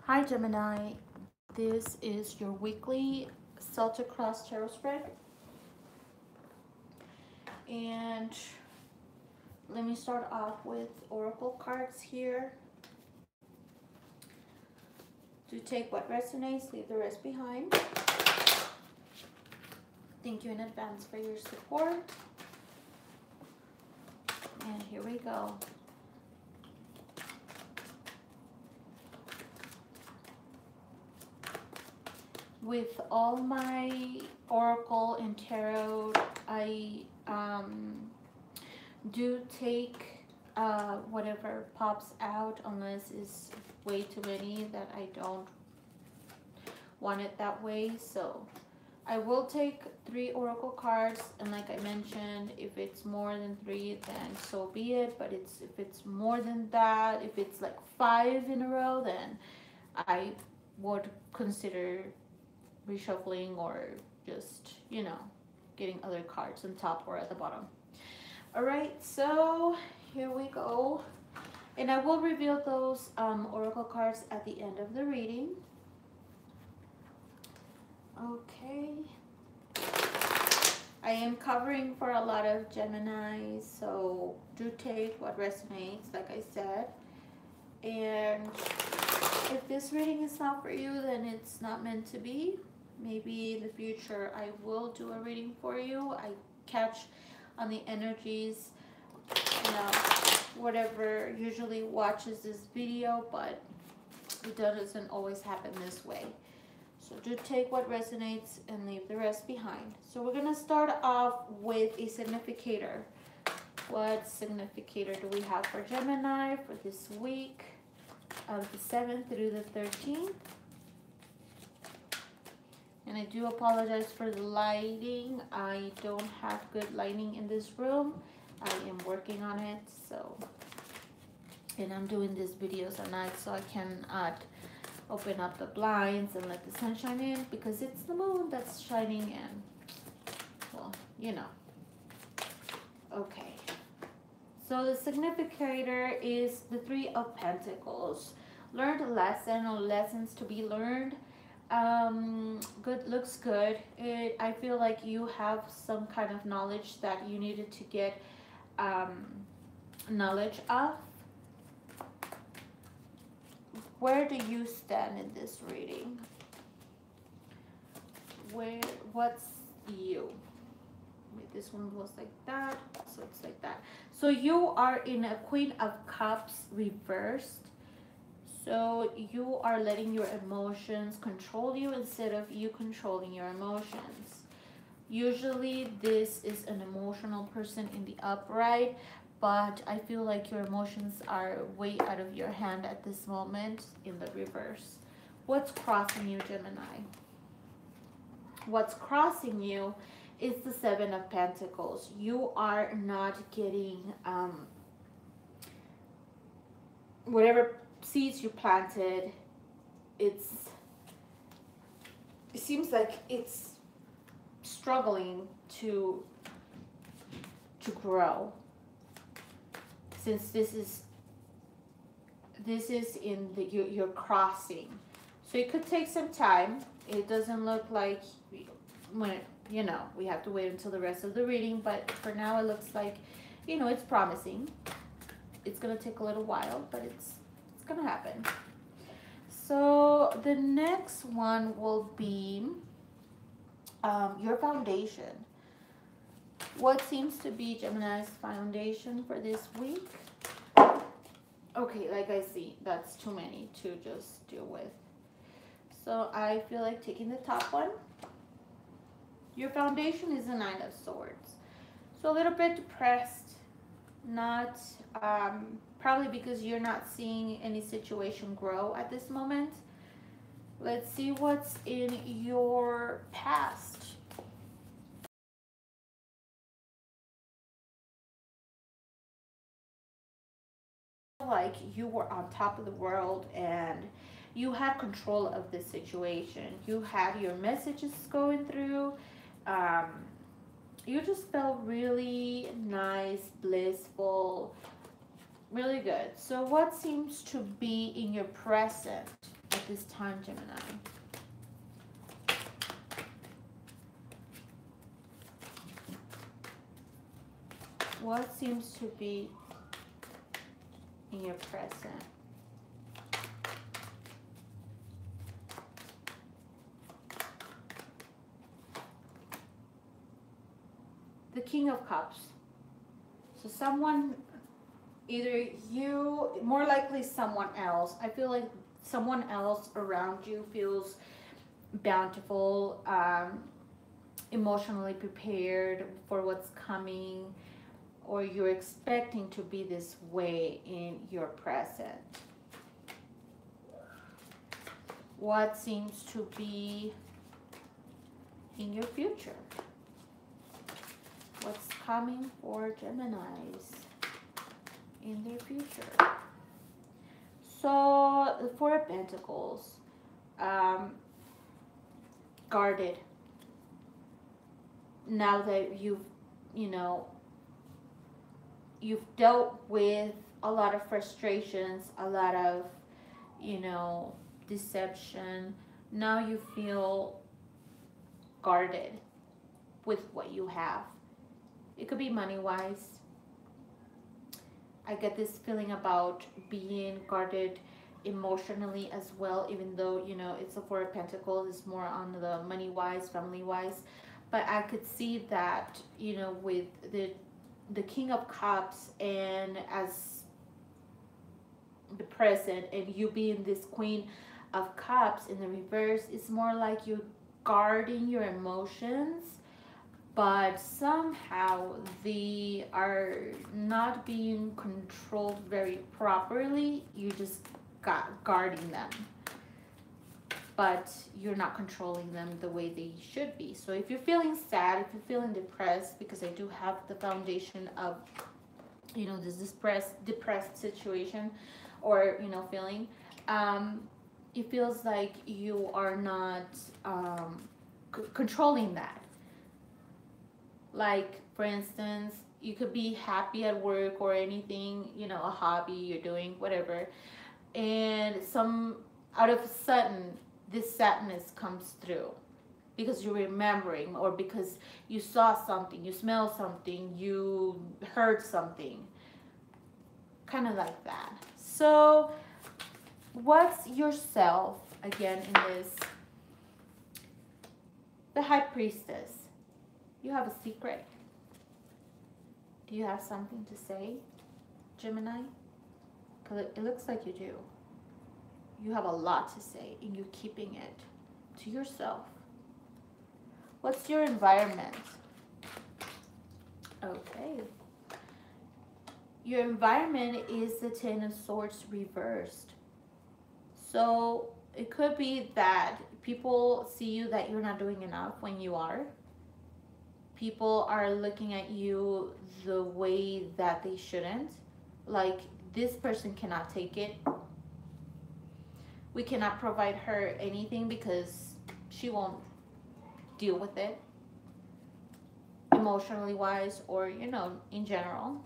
Hi Gemini, this is your weekly Celtic Cross Spread, and let me start off with oracle cards here. Do take what resonates, leave the rest behind. Thank you in advance for your support, and here we go. With all my oracle and tarot, I do take whatever pops out, unless it's way too many that I don't want it that way. So I will take 3 oracle cards, and like I mentioned, if it's more than 3, then so be it. But if it's more than that, if it's like 5 in a row, then I would consider reshuffling or just, getting other cards on top or at the bottom. All right, so here we go. And I will reveal those oracle cards at the end of the reading. Okay. I am covering for a lot of Gemini, so do take what resonates, like I said. And if this reading is not for you, then it's not meant to be. Maybe in the future I will do a reading for you. I catch on the energies, whatever usually watches this video, but it doesn't always happen this way. So do take what resonates and leave the rest behind. So we're going to start off with a significator. What significator do we have for Gemini for this week of the 7th through the 13th? And I do apologize for the lighting. I don't have good lighting in this room. I am working on it, and I'm doing these videos at night, so I cannot open up the blinds and let the sun shine in, because it's the moon that's shining in. Well, Okay. So the significator is the 3 of Pentacles. Learned a lesson or lessons to be learned. Good, looks good. I feel like you have some kind of knowledge that you needed to get knowledge of. Where do you stand in this reading? What's you? Wait, this one goes like that, so it's like that. So you are in a Queen of Cups reversed. So you are letting your emotions control you instead of you controlling your emotions. Usually this is an emotional person in the upright, but I feel like your emotions are way out of your hand at this moment in the reverse. What's crossing you, Gemini? What's crossing you is the 7 of Pentacles. You are not getting whatever seeds you planted. It seems like it's struggling to grow, since this is in the you're crossing. So it could take some time. It doesn't look like when we have to wait until the rest of the reading, but for now it looks like it's promising. It's gonna take a little while, but it's gonna happen. So the next one will be your foundation. What seems to be Gemini's foundation for this week? Okay, like I see, that's too many to just deal with. So I feel like taking the top one. Your foundation is the 9 of Swords. So a little bit depressed, not probably because you're not seeing any situation grow at this moment. Let's see what's in your past. Like you were on top of the world and you had control of this situation. You had your messages going through. You just felt really nice, blissful, really good. So what seems to be in your present at this time, Gemini? What seems to be in your present? The King of Cups. So someone, either you, more likely someone else. I feel like someone else around you feels bountiful, emotionally prepared for what's coming, or you're expecting to be this way in your present. What seems to be in your future? What's coming for Geminis in their future? So the Four of Pentacles, guarded. Now that you've dealt with a lot of frustrations, a lot of, deception. Now you feel guarded with what you have. It could be money-wise. I get this feeling about being guarded emotionally as well, even though, it's a Four of Pentacles, it's more on the money-wise, family-wise. But I could see that, with the King of Cups, and as the present, and you being this Queen of Cups in the reverse, it's more like you're guarding your emotions, but somehow they are not being controlled very properly. You just got guarding them, but you're not controlling them the way they should be. So if you're feeling sad, if you're feeling depressed, because I do have the foundation of, this depressed situation, or, feeling, it feels like you are not controlling that. Like, for instance, you could be happy at work or anything, a hobby you're doing, whatever, and out of a sudden, this sadness comes through because you're remembering, or because you saw something, you smelled something, you heard something, kind of like that. So what's yourself again in this? The High Priestess. You have a secret. Do you have something to say, Gemini? Because it looks like you do. You have a lot to say, and you're keeping it to yourself. What's your environment? Okay. Your environment is the Ten of Swords reversed. So it could be that people see you that you're not doing enough when you are. People are looking at you the way that they shouldn't. Like, this person cannot take it. We cannot provide her anything because she won't deal with it, emotionally wise, or, in general.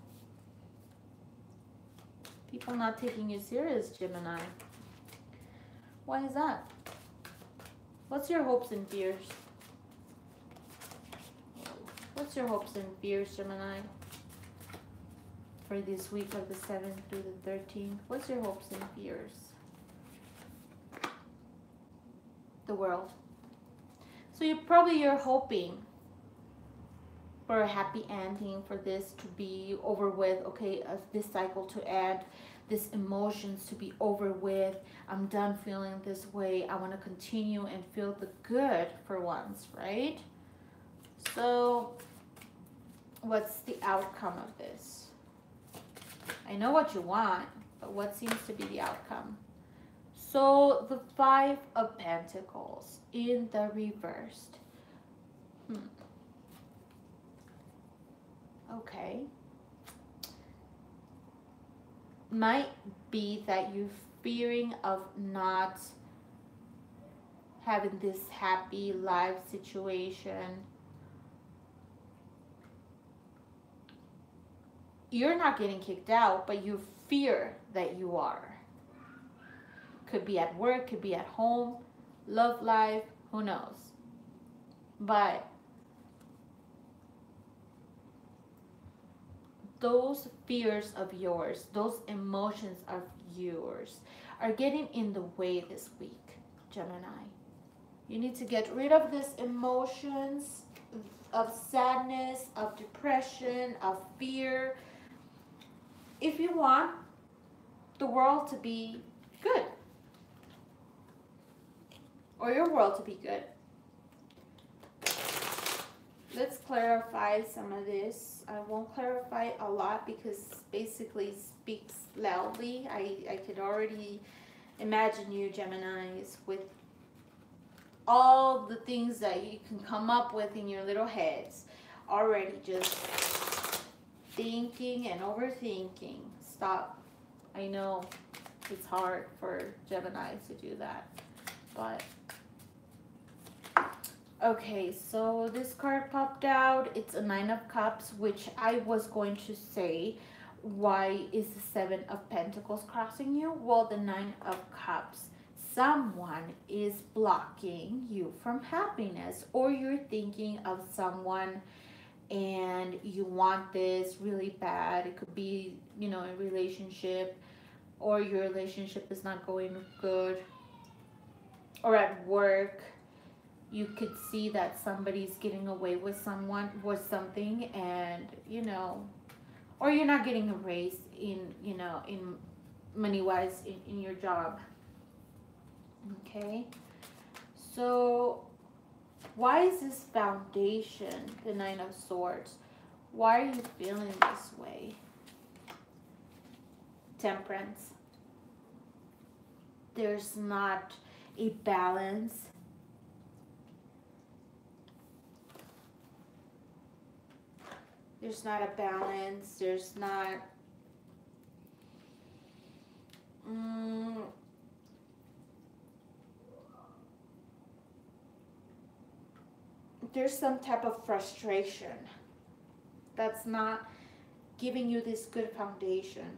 People not taking you serious, Gemini. Why is that? What's your hopes and fears? What's your hopes and fears, Gemini, for this week of the 7th through the 13th? What's your hopes and fears? The World. So you're hoping for a happy ending, for this to be over with, okay, this cycle to end, this emotions to be over with. I'm done feeling this way. I want to continue and feel the good for once, right? So what's the outcome of this? I know what you want, but what seems to be the outcome? So the Five of Pentacles in the reversed. Okay. Might be that you're fearing of not having this happy life situation. You're not getting kicked out, but you fear that you are. Could be at work, could be at home, love life, who knows. But those fears of yours, those emotions of yours are getting in the way this week, Gemini. You need to get rid of these emotions of sadness, of depression, of fear. If you want the world to be good, or your world to be good, let's clarify some of this. I won't clarify a lot because basically it speaks loudly. I could already imagine you, Geminis, with all the things that you can come up with in your little heads, already just thinking and overthinking. Stop. I know it's hard for Gemini to do that, but okay, so this card popped out. It's a 9 of Cups, which I was going to say, why is the 7 of Pentacles crossing you? Well, the 9 of Cups, someone is blocking you from happiness, or you're thinking of someone and you want this really bad. It could be, you know, a relationship, or your relationship is not going good, or at work you could see that somebody's getting away with something, and you know, or you're not getting a raise in, you know, in money wise in your job. Okay, so why is this foundation the 9 of Swords? Why are you feeling this way? Temperance. There's not a balance. There's not a balance. There's not... there's some type of frustration that's not giving you this good foundation.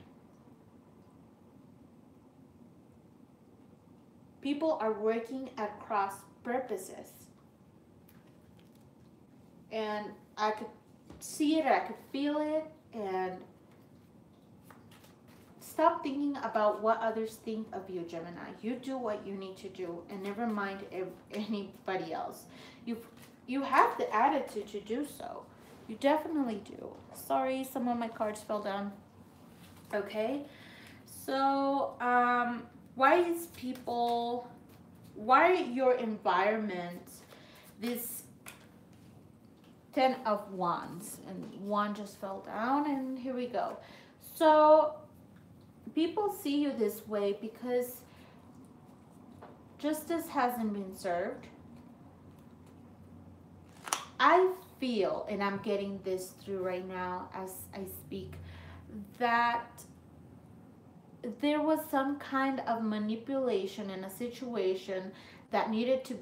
People are working at cross purposes. And I could see it, I could feel it, and stop thinking about what others think of you, Gemini. You do what you need to do, and never mind anybody else. You have the attitude to do so. You definitely do. Sorry, some of my cards fell down. Okay, so why your environment, this 10 of Wands, and one just fell down, and here we go. So people see you this way because justice hasn't been served. I feel, and I'm getting this through right now as I speak, that there was some kind of manipulation in a situation that needed to,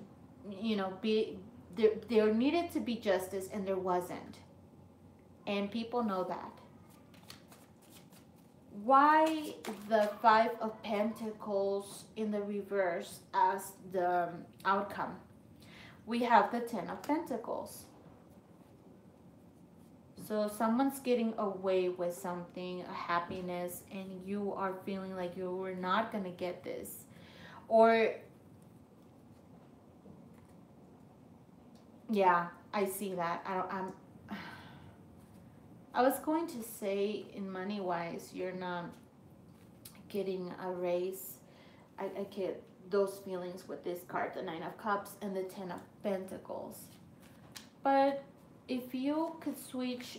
you know, be, there needed to be justice, and there wasn't. And people know that. Why the 5 of Pentacles in the reverse as the outcome? We have the 10 of Pentacles. So someone's getting away with something, a happiness, and you are feeling like you were not going to get this. Or, yeah, I see that. I was going to say in money wise, you're not getting a raise. I get those feelings with this card, the 9 of Cups and the 10 of Pentacles. But if you could switch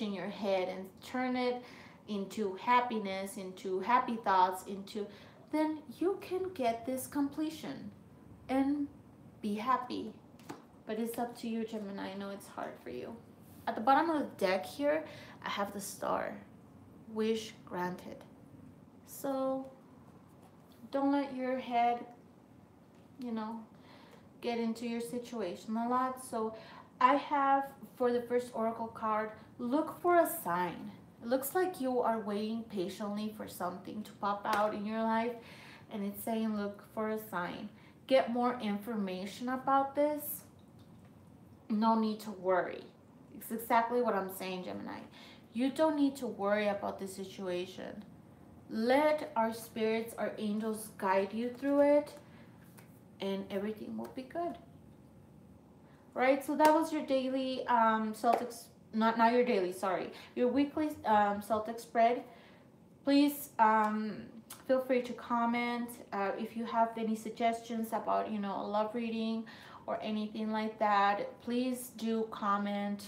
in your head and turn it into happiness, into happy thoughts, then you can get this completion and be happy. But it's up to you, Gemini. I know it's hard for you. At the bottom of the deck here, I have the star. Wish granted. So don't let your head, you know, get into your situation a lot. So I have, for the first oracle card, look for a sign. It looks like you are waiting patiently for something to pop out in your life, and it's saying look for a sign. Get more information about this. No need to worry. It's exactly what I'm saying, Gemini. You don't need to worry about the situation. Let our spirits, our angels guide you through it, and everything will be good. Right? So that was your daily Celtics, not your daily, sorry, your weekly Celtic spread. Please feel free to comment if you have any suggestions about, you know, a love reading or anything like that. Please do comment.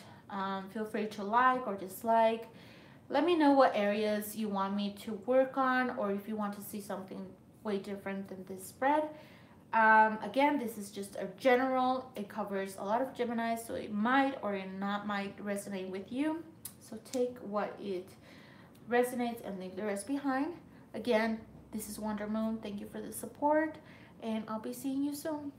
Feel free to like or dislike. Let me know what areas you want me to work on, or if you want to see something way different than this spread. Again, this is just a general. It covers a lot of Geminis, so it might or it not might resonate with you. So take what it resonates and leave the rest behind. Again, this is Wonder Moon. Thank you for the support, and I'll be seeing you soon.